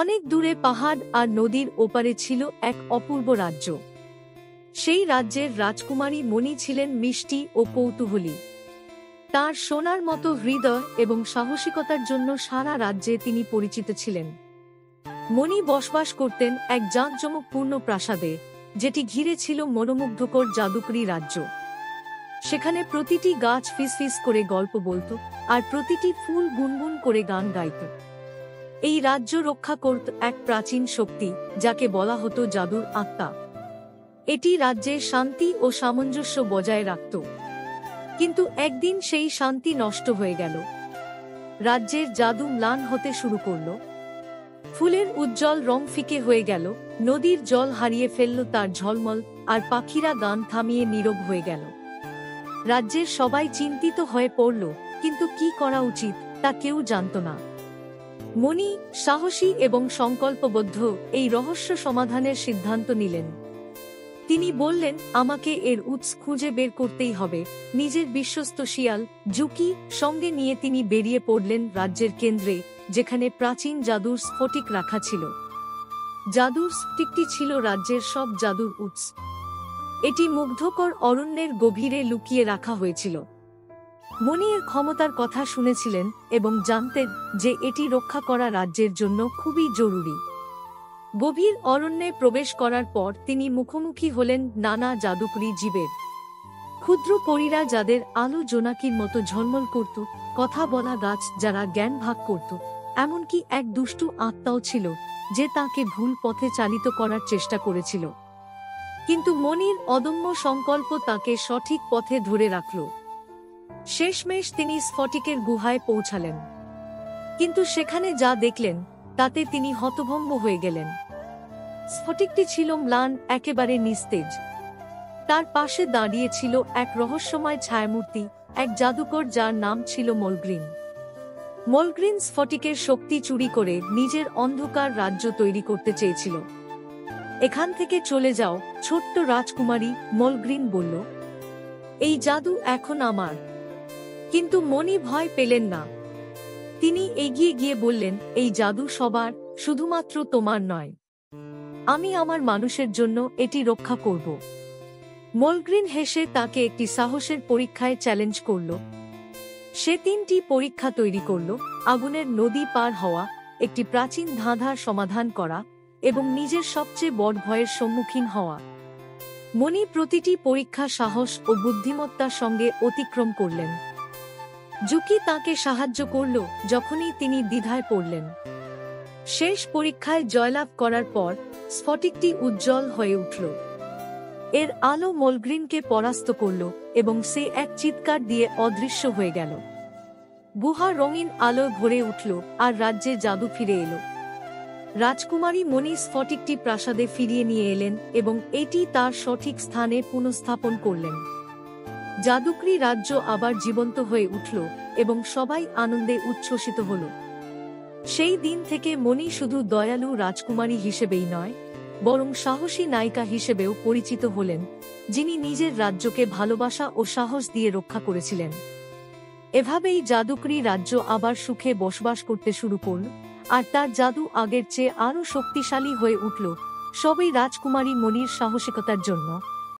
অনেক দূরে পাহাড় আর নদীর ওপারে ছিল এক অপূর্ব রাজ্য। সেই রাজ্যের রাজকুমারী মণি ছিলেন মিষ্টি ও কৌতূহলী। তার সোনার মতো হৃদয় এবং সাহসিকতার জন্য সারা রাজ্যে তিনি পরিচিত ছিলেন। মণি বসবাস করতেন এক জাঁকজমকপূর্ণ প্রাসাদে, যেটি ঘিরে ছিল মনোমুগ্ধকর জাদুকরি রাজ্য। সেখানে প্রতিটি গাছ ফিসফিস করে গল্প বলত, আর প্রতিটি ফুল গুনগুন করে গান গাইত। এই রাজ্য রক্ষা করত এক প্রাচীন শক্তি, যাকে বলা হতো জাদুর আত্মা। এটি রাজ্যের শান্তি ও সামঞ্জস্য বজায় রাখত। কিন্তু একদিন সেই শান্তি নষ্ট হয়ে গেল। রাজ্যের জাদু ম্লান হতে শুরু করল। ফুলের উজ্জ্বল রং ফিকে হয়ে গেল, নদীর জল হারিয়ে ফেলল তার ঝলমল, আর পাখিরা গান থামিয়ে নীরব হয়ে গেল। রাজ্যের সবাই চিন্তিত হয়ে পড়ল, কিন্তু কি করা উচিত তা কেউ জানত না। মণি, সাহসী এবং সংকল্পবদ্ধ, এই রহস্য সমাধানের সিদ্ধান্ত নিলেন। তিনি বললেন, আমাকে এর উৎস খুঁজে বের করতেই হবে। নিজের বিশ্বস্ত শিয়াল জুকি সঙ্গে নিয়ে তিনি বেরিয়ে পড়লেন রাজ্যের কেন্দ্রে, যেখানে প্রাচীন জাদুর স্ফটিক রাখা ছিল। জাদুর স্ফটিকটি ছিল রাজ্যের সব জাদুর উৎস। এটি মুগ্ধকর অরণ্যের গভীরে লুকিয়ে রাখা হয়েছিল। মণি এর ক্ষমতার কথা শুনেছিলেন এবং জানতেন যে এটি রক্ষা করা রাজ্যের জন্য খুবই জরুরি। গভীর অরণ্যে প্রবেশ করার পর তিনি মুখোমুখি হলেন নানা জাদুকরী জীবের। ক্ষুদ্র পরীরা যাদের আলো জোনাকির মতো ঝলমল করত, কথা বলা গাছ যারা জ্ঞান ভাগ করত, এমনকি এক দুষ্টু আত্মাও ছিল যে তাকে ভুল পথে চালিত করার চেষ্টা করেছিল। কিন্তু মণির অদম্য সংকল্প তাকে সঠিক পথে ধরে রাখল। শেষমেশ তিনি স্ফটিকের গুহায় পৌঁছালেন। কিন্তু সেখানে যা দেখলেন তাতে তিনি হতভম্ব হয়ে গেলেন। স্ফটিকটি ছিল ম্লান, একেবারে নিস্তেজ। তার পাশে দাঁড়িয়ে ছিল এক রহস্যময় ছায়ামূর্তি, এক জাদুকর যার নাম ছিল মলগ্রিন। মলগ্রিন স্ফটিকের শক্তি চুরি করে নিজের অন্ধকার রাজ্য তৈরি করতে চেয়েছিল। এখান থেকে চলে যাও ছোট্ট রাজকুমারী, মলগ্রিন বলল। এই জাদু এখন আমার। কিন্তু মণি ভয় পেলেন না। তিনি এগিয়ে গিয়ে বললেন, এই জাদু সবার, শুধুমাত্র তোমার নয়। আমি আমার মানুষের জন্য এটি রক্ষা করব। মলগ্রিন হেসে তাকে একটি সাহসের পরীক্ষায় চ্যালেঞ্জ করল। সে 3টি পরীক্ষা তৈরি করল: আগুনের নদী পার হওয়া, একটি প্রাচীন ধাঁধার সমাধান করা এবং নিজের সবচেয়ে বড় ভয়ের সম্মুখীন হওয়া। মণি প্রতিটি পরীক্ষা সাহস ও বুদ্ধিমত্তার সঙ্গে অতিক্রম করলেন। জুকি তাকে সাহায্য করল যখনই তিনি দ্বিধায় পড়লেন। শেষ পরীক্ষায় জয়লাভ করার পর স্ফটিকটি উজ্জ্বল হয়ে উঠল। এর আলো মলগ্রিনকে পরাস্ত করল এবং সে এক চিৎকার দিয়ে অদৃশ্য হয়ে গেল। গুহা রঙিন আলোয় ভরে উঠল আর রাজ্যে জাদু ফিরে এলো। রাজকুমারী মণি স্ফটিকটি প্রাসাদে ফিরিয়ে নিয়ে এলেন এবং এটি তার সঠিক স্থানে পুনঃস্থাপন করলেন। জাদুকরি রাজ্য আবার জীবন্ত হয়ে উঠল এবং সবাই আনন্দে উচ্ছ্বসিত হল। সেই দিন থেকে মণি শুধু দয়ালু রাজকুমারী হিসেবেই নয়, বরং সাহসী নায়িকা হিসেবেও পরিচিত হলেন, যিনি নিজের রাজ্যকে ভালোবাসা ও সাহস দিয়ে রক্ষা করেছিলেন। এভাবেই জাদুকরি রাজ্য আবার সুখে বসবাস করতে শুরু করল, আর তার জাদু আগের চেয়ে আরও শক্তিশালী হয়ে উঠল, সবই রাজকুমারী মণির সাহসিকতার জন্য।